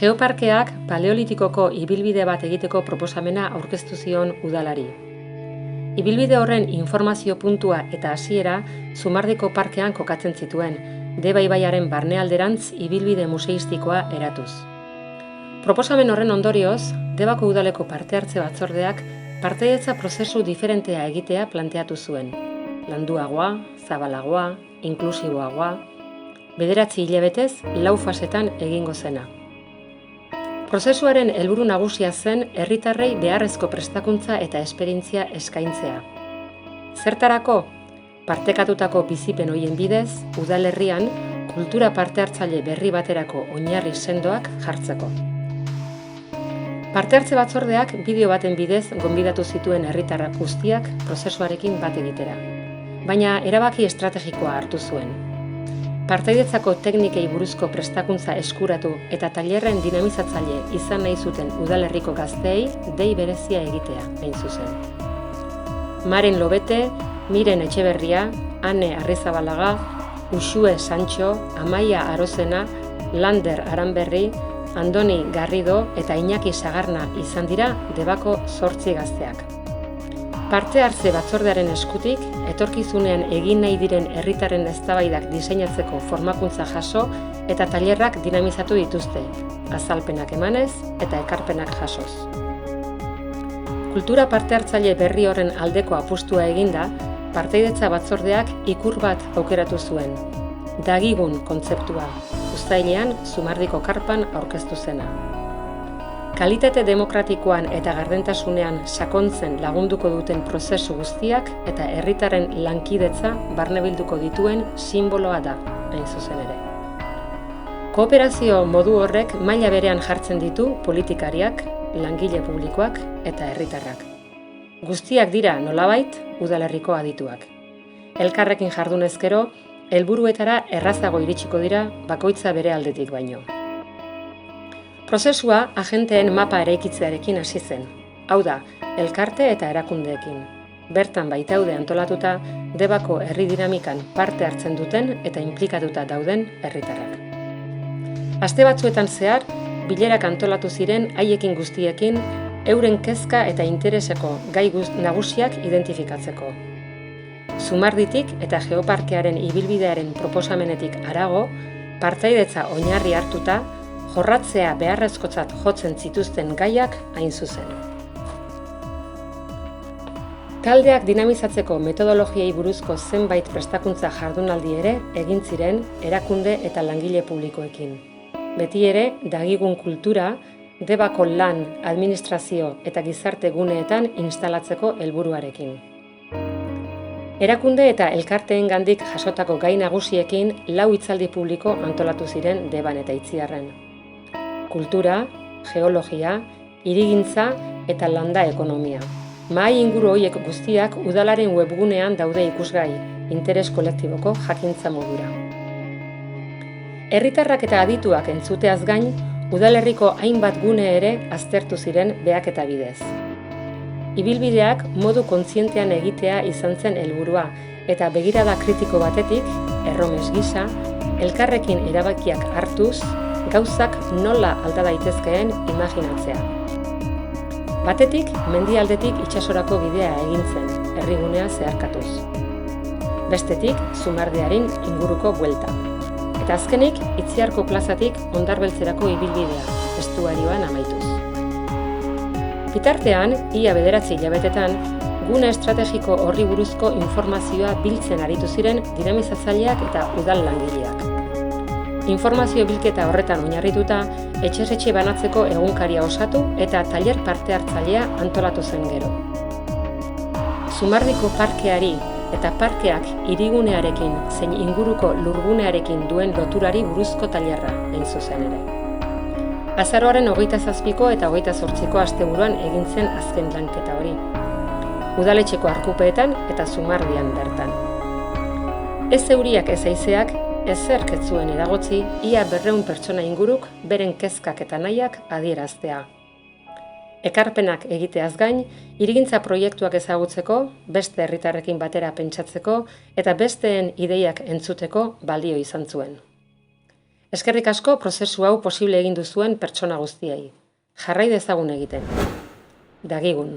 Geoparkeak paleolitikoko ibilbide bat egiteko proposamena aurkeztu zion udalari. Ibilbide horren informazio puntua eta hasiera Zumardiko parkean kokatzen zituen, Deba ibaiaren barnealderantz ibilbide museistikoa eratuz. Proposamen horren ondorioz, Debako udaleko parte hartze batzordeak partaidetza prozesu diferentea egitea planteatu zuen. Landuagoa, zabalagoa, inklusiboagoa, 9 hilabetez 4 fasetan egingo zena. Prozesuaren helburu nagusia zen herritarrei beharrezko prestakuntza eta esperientzia eskaintzea. Zertarako? Partekatutako bizipen horien bidez, udalerrian kultura parte hartzaile berri baterako oinarri sendoak jartzeko. Parte hartze batzordeak bideo baten bidez gonbidatu zituen herritarrak guztiak prozesuarekin bat egitera, baina erabaki estrategikoa hartu zuen. Partaidetzako teknikei buruzko prestakuntza eskuratu eta tailerren dinamizatzaile izan nahi zuten udalerriko gazteei dei berezia egitea, hain zuzen. Maren Lobete, Miren Etxeberria, Ane Arrizabalaga, Uxue Sancho, Amaia Arozena, Lander Aranberri, Andoni Garrido eta Iñaki Sagarna izan dira Debako 8 gazteak. Parte hartze batzordearen eskutik, etorkizunean egin nahi diren herritarren eztabaidak diseinatzeko formakuntza jaso eta tailerrak dinamizatu dituzte, azalpenak emanez eta ekarpenak jasoz. Kultura parte hartzaile berri horren aldeko apustua eginda, partaidetza batzordeak ikur bat aukeratu zuen. Dagigun kontzeptua, uztailean Zumardiko karpan aurkeztu zena. Kalitate demokratikoan eta gardentasunean sakontzen lagunduko duten prozesu guztiak eta herritarren lankidetza barnebilduko dituen sinboloa da, hain zuzen ere. Kooperazio modu horrek maila berean jartzen ditu politikariak, langile publikoak eta herritarrak. Guztiak dira nolabait udalerriko adituak. Elkarrekin jardunezkero, helburuetara errazago iritsiko dira bakoitza bere aldetik baino. Prozesua agenteen mapa eraikitzearekin hasi zen. Hau da, elkarte eta erakundeekin. Bertan baitaude antolatuta Debako herri dinamikan parte hartzen duten eta inplikatuta dauden herritarrak. Aste batzuetan zehar, bilerak antolatu ziren haiekin guztiekin euren kezka eta intereseko gai nagusiak identifikatzeko. Zumarditik eta Geoparkearen ibilbidearen proposamenetik harago, partaidetza oinarri hartuta, jorratzea beharrezkotzat jotzen zituzten gaiak hain zuzen. Taldeak dinamizatzeko metodologiei buruzko zenbait prestakuntza jardunaldi ere egin ziren erakunde eta langile publikoekin. Beti ere, dagigun kultura, Debako lan, administrazio eta gizarte guneetan instalatzeko helburuarekin. Erakunde eta elkarteengandik jasotako gai nagusiekin 4 hitzaldi publiko antolatu ziren Deban eta Itziarren. Kultura, geologia, hirigintza eta landa ekonomia. Mahai inguru horiek guztiak udalaren webgunean daude ikusgai, interes kolektiboko jakintza modura. Herritarrak eta adituak entzuteaz gain, udalerriko hainbat gune ere aztertu ziren behaketa bidez. Ibilbideak modu kontzientean egitea izan zen helburua eta begirada kritiko batetik, erromes gisa, elkarrekin erabakiak hartuz, gauzak nola alda daitezkeen imaginatzea. Batetik, mendialdetik itsasorako bidea egin zen, herrigunea zeharkatuz. Bestetik, Zumardiaren inguruko buelta. Eta azkenik, Itziarko plazatik Ondarbeltzerako ibilbidea, estuarioan amaituz. Bitartean, ia 9 hilabetetan, gune estrategiko horri buruzko informazioa biltzen aritu ziren dinamizatzaileak eta udal langileak. Informazio bilketa horretan oinarrituta, etxez-etxe banatzeko egunkaria osatu eta tailer parte hartzailea antolatu zen gero. Zumardiko parkeari eta parkeak hirigunearekin zein inguruko lurgunearekin duen loturari buruzko tailerra, hain zuzen ere. Azaroaren 27ko eta 28ko asteburuan egin zen azken lanketa hori. Udaletxeko arkupeetan eta Zumardian bertan. Ez euriak ez haizeak, ezerk ez zuen eragotzi, ia 200 pertsona inguruk beren kezkak eta nahiak adieraztea. Ekarpenak egiteaz gain, hirigintza proiektuak ezagutzeko, beste herritarrekin batera pentsatzeko eta besteen ideiak entzuteko balio izan zuen. Eskerrik asko prozesu hau posible egin duzuen pertsona guztiei. Jarrai dezagun egiten. Dagigun.